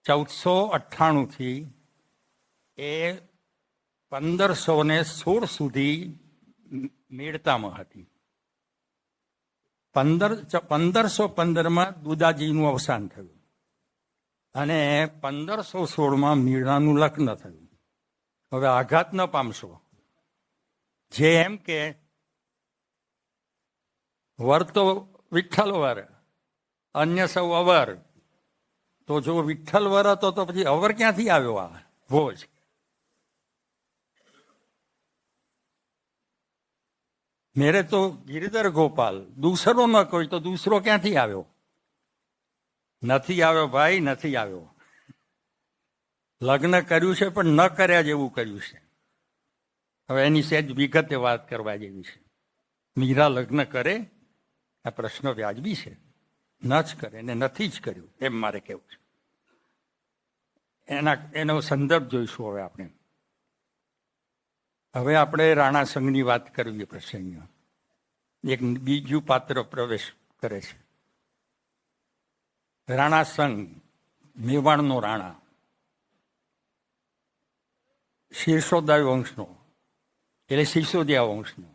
1498 એ 1516 સુધી મેળતામાં હતી. 1515માં દુદાજીનું અવસાન થયું અને 1516માં મીરાનું લગ્ન થયું. હવે આઘાત ન પામશો. જે એમ કે વર તો વિઠ્ઠલ વર, અન્ય સૌ અવર, તો જો વિઠ્ઠલ વર હતો તો પછી અવર ક્યાંથી આવ્યો? આ ભોજ. મેરે તો ગિરધર ગોપાલ, દૂસરો ન કોઈ તો દૂસરો ક્યાંથી આવ્યો? નથી આવ્યો ભાઈ, નથી આવ્યો. લગ્ન કર્યું છે પણ ન કર્યા જેવું કર્યું છે. હવે એની સહેજ વિગતે વાત કરવા જેવી છે. મીરા લગ્ન કરે આ પ્રશ્ન વ્યાજબી છે, ન જ કરે ને નથી જ કર્યું એમ મારે કહેવું છે. એનો સંદર્ભ જોઈશું. હવે આપણે રાણા સંઘની વાત કરવી પડશે. અહીંયા એક બીજું પાત્ર પ્રવેશ કરે છે. રાણા સંઘ, મેવાડનો રાણા, શિર્ષોદય વંશનો, એટલે સિસોદિયા વંશનો.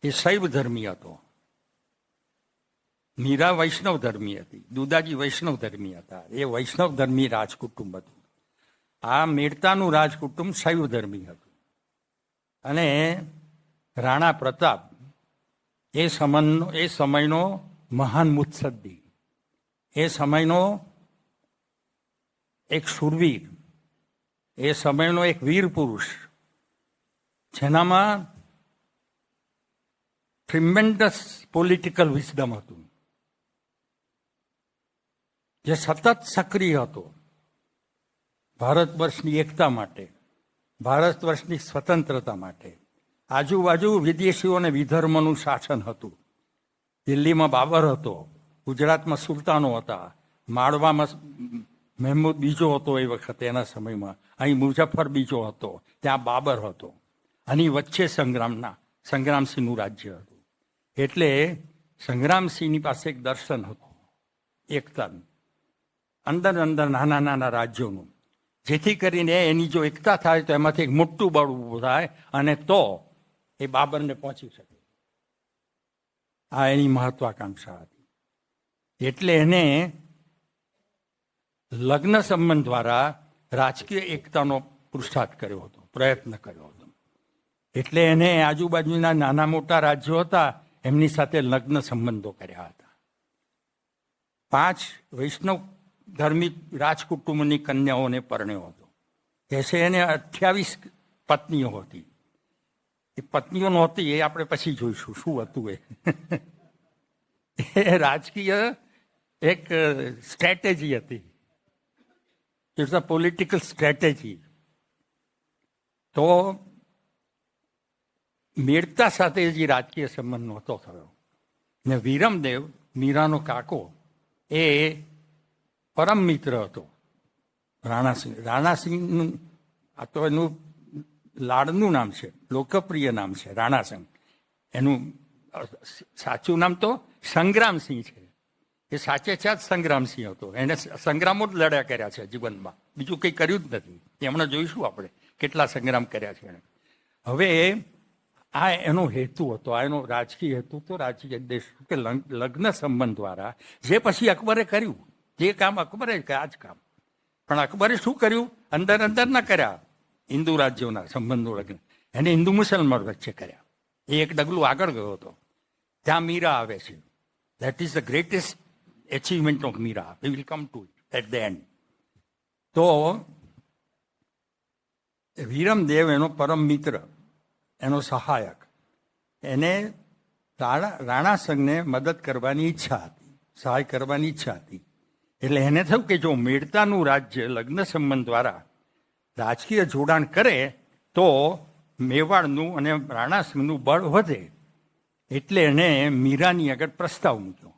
એ શૈવ ધર્મી હતો. મીરા વૈષ્ણવ ધર્મી હતી, દુદાજી વૈષ્ણવ ધર્મી હતા. એ વૈષ્ણવ ધર્મી રાજકુટુંબ હતું. આ મેળતાનું રાજકુટુંબ શૈવ ધર્મી હતું. અને રાણા પ્રતાપ એ સમયનો મહાન મુત્સદ્દી, એ સમયનો એક શૂરવીર, એ સમયનો એક વીર પુરુષ, જેનામાં ટ્રીમેન્ડસ પોલિટિકલ વિઝડમ હતું, જે સતત સક્રિય હતો ભારત વર્ષની એકતા માટે, ભારત વર્ષની સ્વતંત્રતા માટે. આજુબાજુ વિદેશીઓને વિધર્મનું શાસન હતું. દિલ્હીમાં બાબર હતો, ગુજરાતમાં સુલતાનો હતા, માળવામાં મહેમૂદ બીજો હતો એ વખતે એના સમયમાં, અહીં મુઝફ્ફર બીજો હતો, ત્યાં બાબર હતો. આની વચ્ચે સંગ્રામસિંહનું રાજ્ય હતું. એટલે સંગ્રામસિંહની પાસે એક દર્શન હતું એકતાનું, અંદર નાના નાના રાજ્યોનું, જેથી કરીને એની જો એકતા થાય તો એમાંથી એક મોટું બળ ઊભું થાય અને તો એ બાબરને પહોંચી શકે. આ એની મહત્વાકાંક્ષા હતી. એટલે એને લગ્ન સંબંધ દ્વારા રાજકીય એકતાનો પુરુષાર્થ કર્યો હતો, પ્રયત્ન કર્યો હતો. એટલે એને આજુબાજુના નાના મોટા રાજ્યો હતા એમની સાથે લગ્ન સંબંધો કર્યા હતા. 5 વૈષ્ણવ ધર્મી રાજકુટુંબની કન્યાઓને પરણ્યો હતો. એસે એને 28 પત્નીઓ હતી. એ પત્નીઓ નહોતી, એ આપણે પછી જોઈશું શું હતું એ રાજકીય એક સ્ટ્રેટેજી હતી. It's a political strategy. તો મેળતા સાથે જે રાજકીય સંબંધ નહોતો થયો. ને વિરમદેવ, મીરાનો કાકો, એ પરમ મિત્ર હતો રાણાસિંહ. રાણાસિંહનું આ તો એનું લાડનું નામ છે, લોકપ્રિય નામ છે રાણાસિંહ. એનું સાચું નામ તો સંગ્રામસિંહ છે. એ સાચે જ સંગ્રામસિંહ હતો. એને સંગ્રામો જ લડ્યા કર્યા છે જીવનમાં, બીજું કંઈ કર્યું જ નથી. એમણે જોઈશું આપણે કેટલા સંગ્રામ કર્યા છે એણે. હવે આ એનો હેતુ હતો, આ એનો રાજકીય હેતુ તો રાજકીય દેશ કે લગ્ન સંબંધ દ્વારા જે પછી અકબરે કર્યું, જે કામ અકબરે આ જ કામ. પણ અકબરે શું કર્યું? અંદર ના કર્યા હિન્દુ રાજ્યોના સંબંધો લગ્ન, એને હિન્દુ મુસલમાન વચ્ચે કર્યા. એ એક ડગલું આગળ ગયો હતો. ત્યાં મીરા આવે છે. That is the greatest achievement of Meera. We will come to it at the end. તો વિરમદેવ એનો પરમ મિત્ર, એનો સહાયક, એને રાણા સંઘને મદદ કરવાની ઈચ્છા હતી, સહાય કરવાની ઈચ્છા હતી. એટલે એને થયું કે જો મેળતાનું રાજ્ય લગ્ન સંબંધ દ્વારા રાજકીય જોડાણ કરે તો મેવાડનું અને રાણા સંઘનું બળ વધે. એટલે એને મીરાની આગળ પ્રસ્તાવ મૂક્યો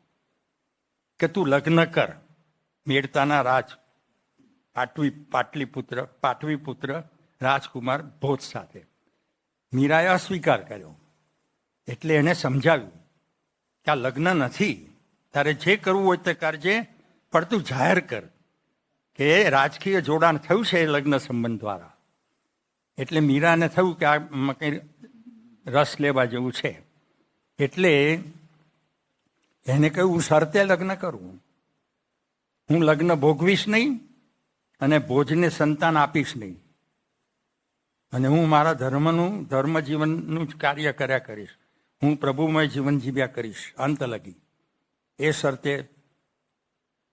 કે તું લગ્ન કર મેળતાના રાજ પાટવીપુત્ર રાજકુમાર ભોજ સાથે. મીરાએ અસ્વીકાર કર્યો. એટલે એને સમજાવ્યું કે આ લગ્ન નથી, તારે જે કરવું હોય તે કરજે, પણ તું જાહેર કર કે રાજકીય જોડાણ થયું છે લગ્ન સંબંધ દ્વારા. એટલે મીરાને થયું કે આ કંઈ રસ લેવા જેવું છે. એટલે એને કહ્યું હું શરતે લગ્ન કરું, હું લગ્ન ભોગવીશ નહીં અને ભોજને સંતાન આપીશ નહીં, અને હું મારા ધર્મ જીવનનું જ કાર્ય કર્યા કરીશ, હું પ્રભુમય જીવન જીવ્યા કરીશ અંત લગી. એ શરતે.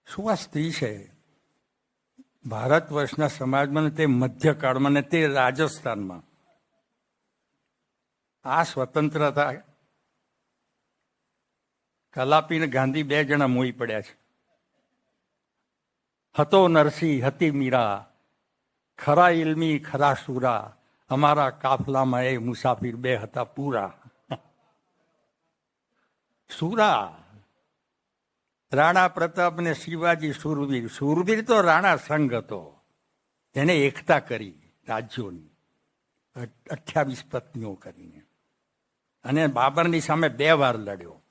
શું આ સ્ત્રી છે ભારત વર્ષના સમાજમાં, તે મધ્યકાળમાં ને તે રાજસ્થાનમાં આ સ્વતંત્રતા કલાપી ને ગાંધી 2 જણા મોઈ પડ્યા છે. હતો નરસિંહ, હતી મીરા, ખરા ઇલ્મી ખરા સુરા, અમારા કાફલામાં એ મુસાફિર 2 હતા પૂરા. સુરા રાણા પ્રતાપ ને શિવાજી સુરવીર. સુરવીર તો રાણા સંઘ હતો, એને એકતા કરી રાજ્યોની 28 પત્નીઓ કરીને, અને બાબરની સામે 2 વાર લડ્યો,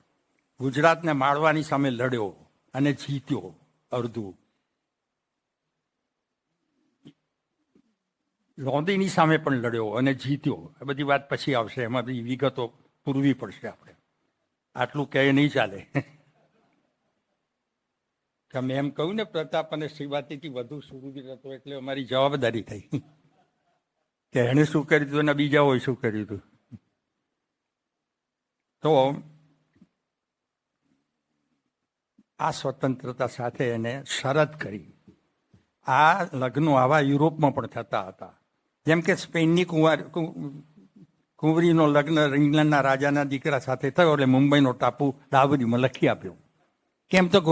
ગુજરાતને માળવાની સામે લડ્યો અને જીત્યો અડધું, લોંદીની સામે પણ લડ્યો અને જીત્યો. આ બધી વાત પછી આવશે, એમાં બધી વિગતો પૂરવી પડશે આપણે, આટલું કહે નહીં ચાલે. મેં એમ કહ્યું ને પ્રતાપ અને શિવાજીથી વધુ સુરવીર હતો, એટલે અમારી જવાબદારી થઈ કે એણે શું કર્યું હતું અને બીજાઓએ શું કર્યું હતું. તો આ સ્વતંત્રતા સાથે એને શરત કરી. આ લગ્નો આવા યુરોપમાં પણ થતા હતા, જેમ કે સ્પેનની કુંવરીનો લગ્ન ઇંગ્લેન્ડના રાજાના દીકરા સાથે થયો, એટલે મુંબઈનો ટાપુ ડાબરીમાં લખી આપ્યો. કેમ તો કે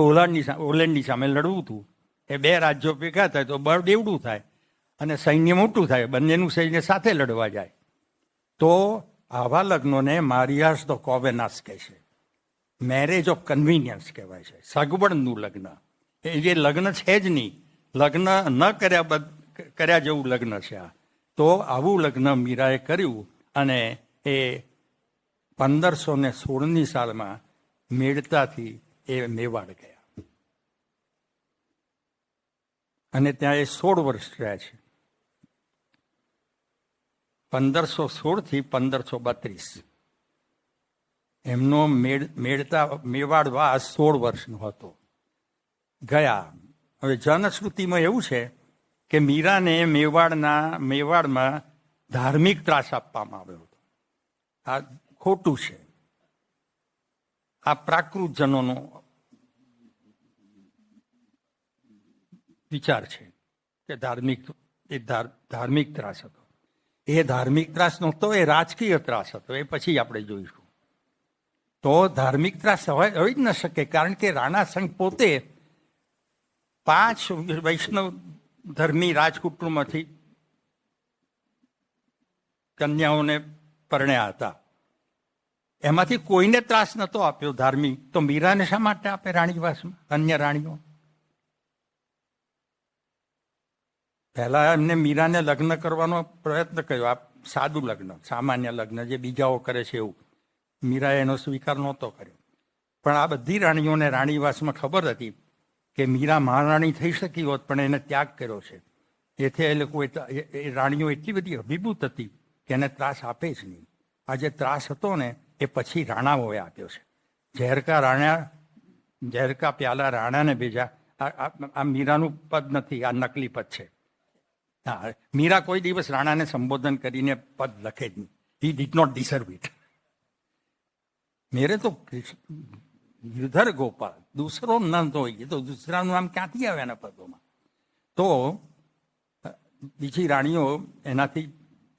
ઓલેન્ડની સામે લડવું હતું, એ 2 રાજ્યો ભેગા થાય તો બળ બેવડું થાય અને સૈન્ય મોટું થાય, બંનેનું સૈન્ય સાથે લડવા જાય. તો આવા લગ્નોને મારિયાસ ધ કોવેનાસ કહે છે, મેરેજ ઓફ કન્વિનિયન્સ કહેવાય છે, સગવડનું લગ્ન. એ જે લગ્ન છે જ નહીં, લગ્ન ન કર્યા જેવું લગ્ન છે આ. તો આવું લગ્ન મીરાએ કર્યું અને એ 1516ની સાલમાં મેળતાથી એ મેવાડ ગયા અને ત્યાં એ 16 વર્ષ રહ્યા છે. 1516 થી 1532 એમનો મેવાડ વાસ 16 વર્ષનો હતો. ગયા. હવે જનશ્રુતિમાં એવું છે કે મીરાને મેવાડમાં ધાર્મિક ત્રાસ આપવામાં આવ્યો હતો. આ ખોટું છે. આ પ્રાકૃત જનોનો વિચાર છે કે ધાર્મિક ત્રાસ હતો. એ ધાર્મિક ત્રાસ નહોતો, એ રાજકીય ત્રાસ હતો, એ પછી આપણે જોઈશું. તો ધાર્મિક ત્રાસ હોઈ જ ન શકે, કારણ કે રાણા સંઘ પોતે 5 વૈષ્ણવ ધર્મી રાજકુટુંબમાંથી કન્યાઓને પરણ્યા હતા. એમાંથી કોઈને ત્રાસ નહોતો આપ્યો ધાર્મિક. તો મીરાને શા માટે આપે રાણીવાસમાં અન્ય રાણીઓ? પહેલા એમને મીરાને લગ્ન કરવાનો પ્રયત્ન કર્યો, આ સાદું લગ્ન, સામાન્ય લગ્ન જે બીજાઓ કરે છે એવું. મીરાએ એનો સ્વીકાર નહોતો કર્યો. પણ આ બધી રાણીઓને રાણીવાસમાં ખબર હતી કે મીરા મહારાણી થઈ શકી હોત, પણ એને ત્યાગ કર્યો છે. એથી એ લોકો એ રાણીઓ એટલી બધી અભિભૂત હતી કે એને ત્રાસ આપે જ નહીં. આ જે ત્રાસ હતો ને એ પછી રાણાઓએ આપ્યો છે. ઝેરકા પ્યાલા રાણાને ભેજા. આ મીરાનું પદ નથી, આ નકલી પદ છે. હા, મીરા કોઈ દિવસ રાણાને સંબોધન કરીને પદ લખે જ નહીં. He did not deserve it. મેરે તો ગિરધર ગોપાલ, દૂસરો નંદ હોય, એ તો દૂસરાનું નામ ક્યાંથી આવે એના પદોમાં? તો બીજી રાણીઓ એનાથી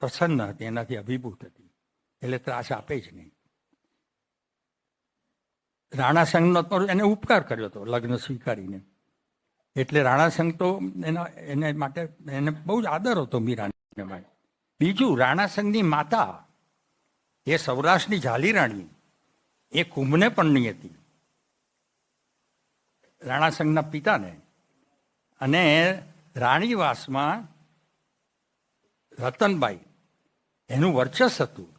પ્રસન્ન હતી, એનાથી અભિભૂત હતી, એટલે ત્રાસ આપે જ નહીં. રાણા સંઘનો એને ઉપકાર કર્યો હતો લગ્ન સ્વીકારીને, એટલે રાણા સંઘ તો એને માટે એને બહુ જ આદર હતો મીરાને માટે. બીજું, રાણા સંઘની માતા એ સૌરાષ્ટ્રની ઝાલી રાણી, એ કુંભને પણ નહીં હતી રાણા સંઘના પિતાને. અને રાણીવાસમાં રતનબાઈ એનું વર્ચસ્વ હતું.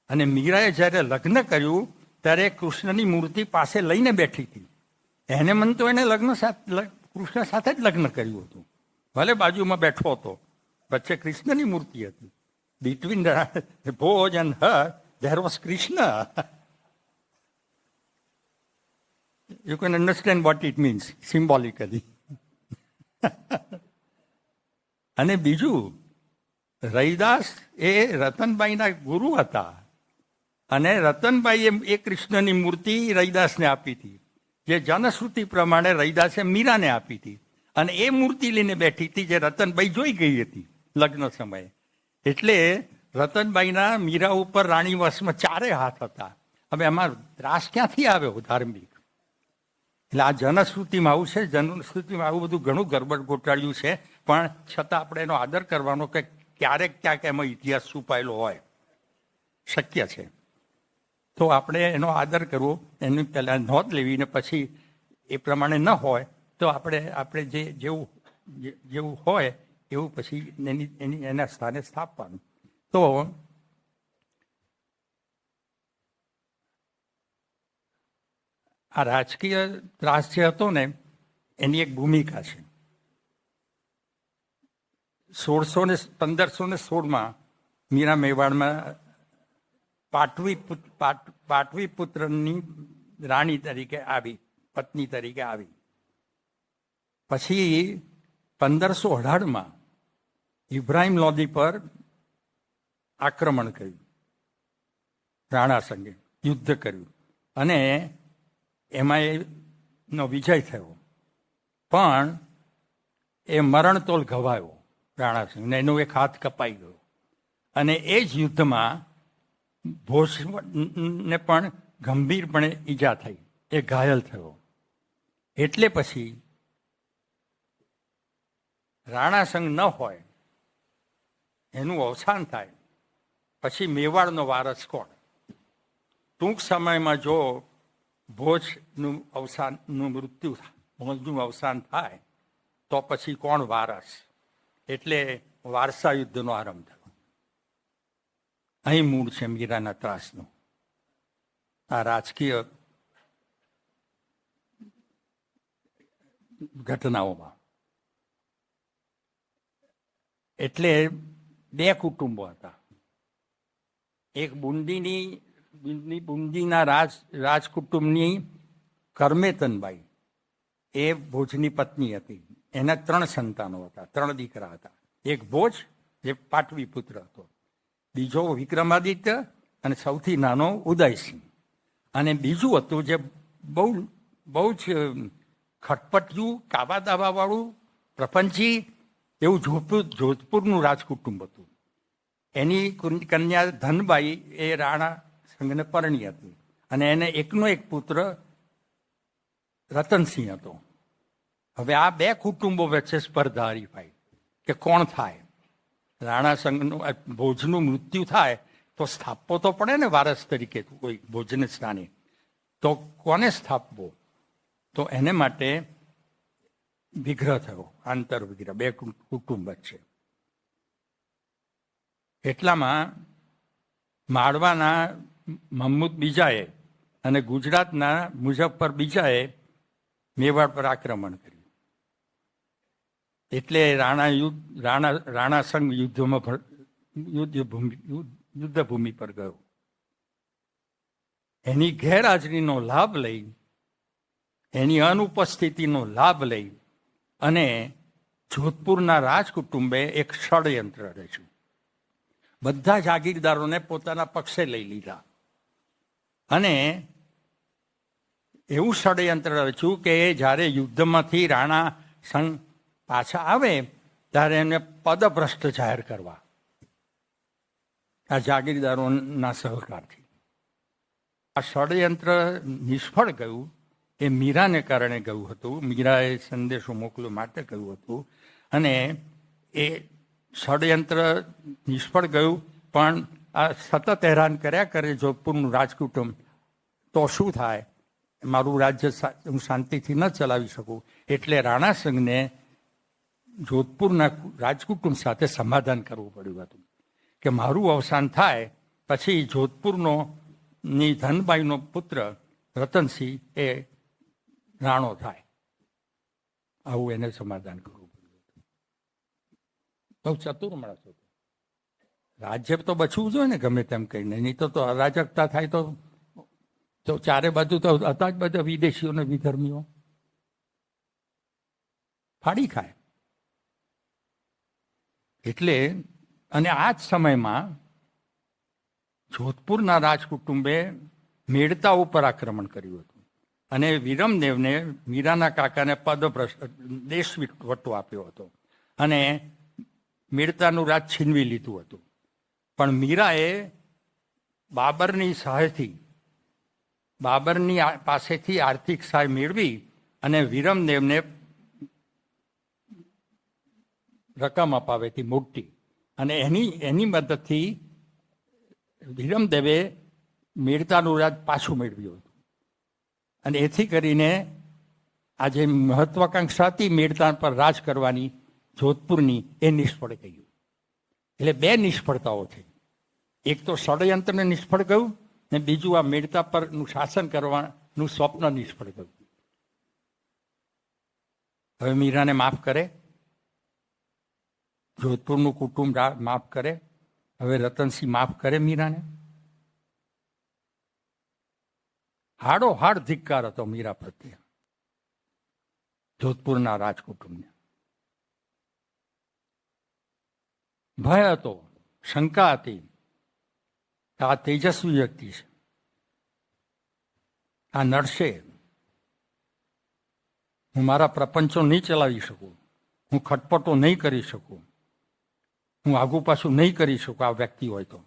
અને મીરાએ જ્યારે લગ્ન કર્યું ત્યારે કૃષ્ણની મૂર્તિ પાસે લઈને બેઠી હતી. એને મન તો એને લગ્ન કૃષ્ણ સાથે જ લગ્ન કર્યું હતું. ભલે બાજુમાં બેઠો હતો, વચ્ચે કૃષ્ણની મૂર્તિ હતી. Between Bhoj and her there was Krishna. You can understand what it means symbolically. અને બીજું, રૈદાસ એ રતનબાઈના ગુરુ હતા, અને રતનબાઈએ એ કૃષ્ણની મૂર્તિ રૈદાસને આપી હતી, જે જનશ્રુતિ પ્રમાણે રૈદાસે મીરાને આપી હતી. અને એ મૂર્તિ લઈને બેઠી હતી, જે રતનબાઈ જોઈ ગઈ હતી લગ્ન સમયે. એટલે રતનબાઈના મીરા ઉપર રાણી વશમાં 4 હાથ હતા. હવે એમાં ત્રાસ ક્યાંથી આવ્યો ધાર્મિક? એટલે આ જનશ્રુતિમાં આવું છે. જનશ્રુતિમાં આવું બધું ઘણું ગરબડ ગોટાળ્યું છે, પણ છતાં આપણે એનો આદર કરવાનો કે ક્યારેક ક્યાંક એમાં ઇતિહાસ છુપાયેલો હોય, શક્ય છે. તો આપણે એનો આદર કરવો, એની પહેલાં નોંધ લેવી, ને પછી એ પ્રમાણે ન હોય તો આપણે જેવું હોય એવું પછી એના સ્થાને સ્થાપવાનું. તો આ રાજકીય ત્રાસ જે હતો ને, એની એક ભૂમિકા છે. 1516માં મીરા મેવાડમાં પાટવીપુત્રની રાણી તરીકે આવી, પત્ની તરીકે આવી. પછી 1518માં ઇબ્રાહિમ લોધી પર આક્રમણ કર્યું, રાણા સંગે યુદ્ધ કર્યું, અને એમાં એનો વિજય થયો. પણ એ મરણતોલ ઘવાયો રાણા સિંહને, એનો એક હાથ કપાઈ ગયો. અને એ જ યુદ્ધમાં ભોજને પણ ગંભીરપણે ઈજા થઈ, એ ઘાયલ થયો. એટલે પછી રાણા સંઘ ન હોય, એનું અવસાન થાય, પછી મેવાડનો વારસ કોણ? ટૂંક સમયમાં જો ભોજનું અવસાન થાય તો પછી કોણ વારસ? એટલે વારસા યુદ્ધનો આરંભ થયો. અહીં મૂળ છે મીરાના ત્રાસનો, આ રાજકીય ઘટનાઓમાં. એટલે 2 કુટુંબો હતા. એક બુંદીના રાજકુટુંબની કરમેતનબાઈ, એ ભોજની પત્ની હતી. એના 3 સંતાનો હતા, 3 દીકરા હતા. એક ભોજ, જે પાટવી પુત્ર હતો, બીજો વિક્રમાદિત્ય, અને સૌથી નાનો ઉદયસિંહ. અને બીજું હતું જે બહુ જ ખટપટિયું, કાવા દાવાવાળું, પ્રપંચી, એવું જોધપુરનું રાજકુટુંબ હતું. એની કન્યા ધનબાઈ એ રાણા સંઘને પરણી હતી, અને એને એકનો એક પુત્ર રતનસિંહ હતો. હવે આ 2 કુટુંબો વચ્ચે સ્પર્ધા હરીફાઈ કે કોણ થાય. રાણા સંઘનું ભોજનું મૃત્યુ થાય તો સ્થાપવો તો પડે ને વારસ તરીકે કોઈ ભોજન સ્થાને. તો કોને સ્થાપવો? તો એને માટે વિગ્રહ થયો, આંતરવિગ્રહ 2 કુટુંબ વચ્ચે. એટલામાં માળવાના મહમૂદ બીજાએ અને ગુજરાતના મુઝફ્ફર બીજાએ મેવાડ પર આક્રમણ કર્યું. એટલે રાણા સંઘ યુદ્ધભૂમિ પર ગયો. એની ગેરહાજરીનો લાભ લઈ, એની અનુપસ્થિતિનો લાભ લઈ અને જોધપુરના રાજકુટુંબે એક ષડયંત્ર રચ્યું. બધા જાગીરદારોને પોતાના પક્ષે લઈ લીધા, અને એવું ષડયંત્ર રચ્યું કે જ્યારે યુદ્ધમાંથી રાણા સંઘ પાછા આવે ત્યારે એમને પદભ્રષ્ટ જાહેર કરવા, આ જાગીરદારોના સહકારથી. આ ષડયંત્ર નિષ્ફળ ગયું. એ મીરાને કારણે ગયું હતું. મીરાએ સંદેશો મોકલવા માટે ગયું હતું, અને એ ષડયંત્ર નિષ્ફળ ગયું. પણ આ સતત હેરાન કર્યા કરે જોધપુરનું રાજકુટુંબ, તો શું થાય? મારું રાજ્ય હું શાંતિથી ન ચલાવી શકું. એટલે રાણા સંઘને જોધપુરના રાજકુટુંબ સાથે સમાધાન કરવું પડ્યું હતું કે મારું અવસાન થાય પછી જોધપુરની ધનબાઈનો પુત્ર રતનસિંહ એ રાણો થાય. આવું એને સમાધાન કરવું પડ્યું. બહુ ચતુર માણસ હતો. રાજ્ય તો બચવું જોઈએ ને ગમે તેમ કહીને, નહીં તો અરાજકતા થાય તો ચારે બાજુ તો હતા જ બધા વિદેશીઓ ને વિધર્મીઓ ફાડી ખાય. એટલે અને આ જ સમયમાં જોધપુરના રાજકુટુંબે મેળતા ઉપર આક્રમણ કર્યું હતું અને વિરમદેવને મીરાના કાકાને દેશ વટો આપ્યો હતો અને મેળતાનું રાજ છીનવી લીધું હતું. પણ મીરાએ બાબરની સહાયથી બાબરની પાસેથી આર્થિક સહાય મેળવી અને વિરમદેવને રકમ અપાવી હતી મોટી, અને એની મદદથી વિરમદેવે મેળતાનું રાજ પાછું મેળવ્યું હતું. અને એથી કરીને આ જે મહત્વાકાંક્ષા હતી મેળતા પર રાજ કરવાની જોધપુરની, એ નિષ્ફળ ગયું. એટલે બે નિષ્ફળતાઓ થઈ. એક તો ષડયંત્રને નિષ્ફળ ગયું ને બીજું આ મેળતા પરનું શાસન કરવાનું સ્વપ્ન નિષ્ફળ ગયું. હવે મીરાને માફ કરે, જોધપુરનું કુટુંબ માફ કરે. હવે રતનસિંહ માફ કરે મીરાને? હાડો હાડ ધિક્કાર હતો મીરા પ્રત્યે જોધપુરના રાજકુટુંબને. ભય હતો, શંકા હતી, આ તેજસ્વી વ્યક્તિ છે, આ નડશે, હું મારા પ્રપંચો નહીં ચલાવી શકું, હું ખટપટો નહીં કરી શકું, હું આગુ પાછું નહીં કરી શકું આ વ્યક્તિ હોય તો.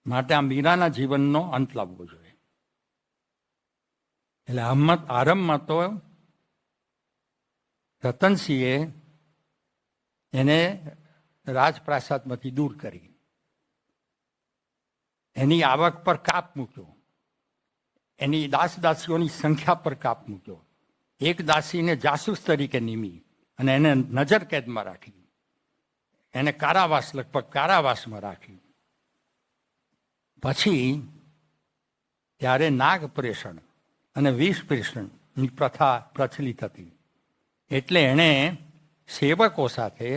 માટે આ મીરાના જીવનનો અંત લાવવો જોઈએ. એટલે આરંભમાં તો રતનસિંહે એને રાજપ્રાસાદમાંથી દૂર કરી, એની આવક પર કાપ મૂક્યો, એની દાસદાસીઓની સંખ્યા પર કાપ મૂક્યો, એક દાસીને જાસૂસ તરીકે નિમી અને એને નજર કેદમાં રાખી, એને લગભગ કારાવાસમાં રાખી. પછી ત્યારે નાગ પ્રેષણ અને વિષ પ્રેષણની પ્રથા પ્રચલિત હતી. એટલે એણે સેવકો સાથે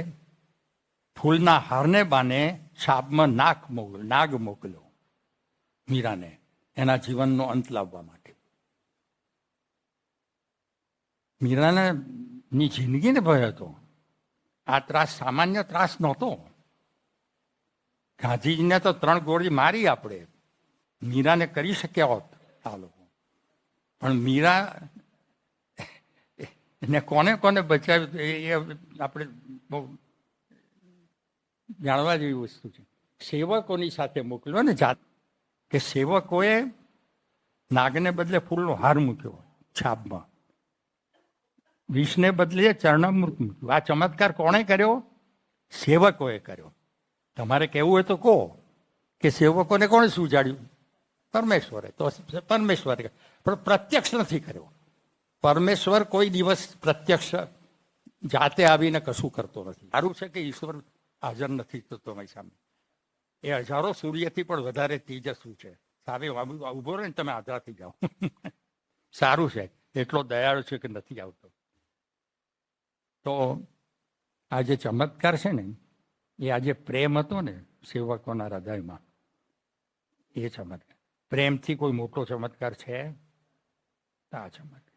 ફૂલના હારને બાને શાપમાં નાગ મોકલ્યો મીરાને, એના જીવનનો અંત લાવવા માટે. મીરાની જિંદગીને ભય હતો. આ ત્રાસ સામાન્ય ત્રાસ નહોતો. ગાંધીજીને તો 3 ગોળી મારી આપણે, મીરાને કરી શક્યા હોત આ લોકો. પણ મીરા ને કોને કોને બચાવ્યું એ આપણે બહુ જાણવા જેવી વસ્તુ છે. સેવકોની સાથે મોકલ્યો ને જાત, કે સેવકોએ નાગને બદલે ફૂલનો હાર મૂક્યો છાપમાં, વિષને બદલે ચરણામૃત મૂક્યું. આ ચમત્કાર કોણે કર્યો? સેવકોએ કર્યો. તમારે કહેવું હોય તો કહો કે સેવકોને કોણે સુજાડ્યું? પરમેશ્વરે. તો પરમેશ્વરે, પણ પ્રત્યક્ષ નથી કર્યો. પરમેશ્વર કોઈ દિવસ પ્રત્યક્ષ જાતે આવીને કશું કરતો નથી. સારું છે કે ઈશ્વર હાજર નથી થતો તમારી સામે. એ હજારો સૂર્યથી પણ વધારે તેજસ્વી છે. સામે ઉભો રહે ને તમે આધા થઈ જાઓ. સારું છે, એટલો દયાળુ છે કે નથી આવતો. તો આ જે ચમત્કાર છે ને, એ આજે પ્રેમ હતો ને સેવકોના હૃદયમાં, એ ચમત્કાર. પ્રેમથી કોઈ મોટો ચમત્કાર છે? આ ચમત્કાર.